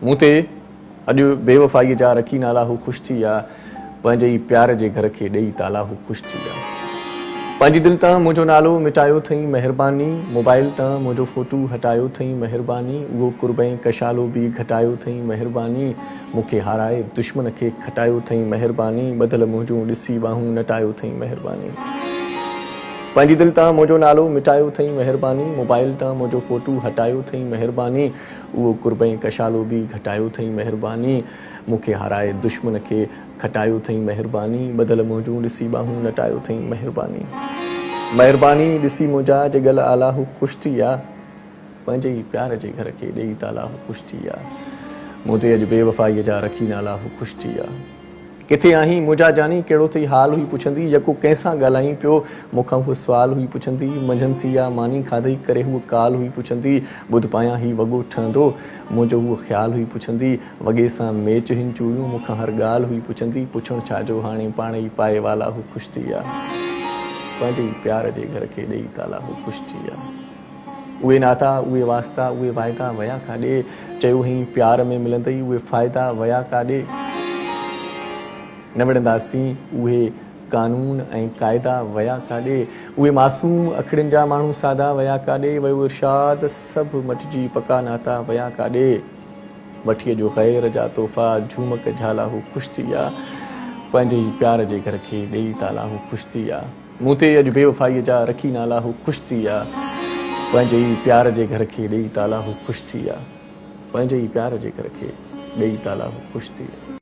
मूं ते अॼु बेवफ़ाईअ जा रखी नाला हू ख़ुशि थी विया, पंहिंजे ई प्यार जे घर खे ॾेई ताला हू ख़ुशि थी विया। पंहिंजी दिलि तां मुंहिंजो नालो मिटायो अथई महिरबानी, मोबाइल तां मुंहिंजो फ़ोटू हटायो अथई महिरबानी, उहो कुर्बई कशालो बि घटायो अथई महिरबानी, मूंखे हाराए दुश्मन खे खटायो अथई महिरबानी, बदल मुंहिंजूं ॾिसी बाहूं नटायो अथई महिरबानी। पंहिंजी दिलि तां मुंहिंजो नालो मिटायो अथई महिरबानी, मोबाइल तां मुंहिंजो फ़ोटू हटायो अथई महिरबानी, उहो कुर्बई कशालो बि घटायो अथई महिरबानी, मूंखे हाराए दुश्मन खे खटायो अथई महिरबानी, बदल मुंहिंजूं ॾिसी बाहूं नटायो अथई महिरबानी। महिरबानी ॾिसी मुंहिंजा जॻल आला हू ख़ुशि थी विया, पंहिंजे ई प्यार जे घर खे ॾेई ताला हू ख़ुशि थी विया। मूं ते अॼु बेवफ़ाईअ जा रखी नाला हू ख़ुशि थी विया। किथे आहीं मुंहिंजा जानी, कहिड़ो अथई हाल हुई पुछंदी, यको कंहिंसां ॻाल्हाईं पियो मूंखां उहो सुवाल हुई पुछंदी, मंझंदि थी विया मानी खाधई करे हूअ काल हुई पुछंदी, ॿुध पायां ही वॻो ठहंदो मुंहिंजो उहो ख़्यालु हुई पुछंदी, वॻे सां मैच हिन चूड़ियूं मूंखां हर ॻाल्हि हुई पुछंदी, पुछणु छाजो हाणे पाण ई पाए वाला हू ख़ुशि थी विया। पंहिंजे ई प्यार जे घर खे ॾेई ताला हू ख़ुशि थी विया। उहे नाता उहे वास्ता उहे वाइदा विया काॾे, चयो हुई प्यार में मिलंदई उहे फ़ाइदा विया काॾे, न विढ़ंदासीं उहे कानून ऐं क़ाइदा विया काॾे, उहे मासूम अखियुनि जा माण्हू सादा विया काॾे, वियो इरशाद सभु मटिजी पका नाता विया काॾे, वठी अॼो ख़ैर जा तोहफ़ा झूमक झाला हू ख़ुशि थी विया, पंहिंजे ई प्यार जे घर खे ॾेई ताला हू ख़ुशि थी विया। मूं ते अॼु बेवफ़ाईअ जा रखी नाला हू ख़ुशि थी विया, पंहिंजे ई प्यार जे घर खे ॾेई ताला हू ख़ुशि थी विया, पंहिंजे ई प्यार जे घर खे ॾेई ताला हू ख़ुशि थी विया।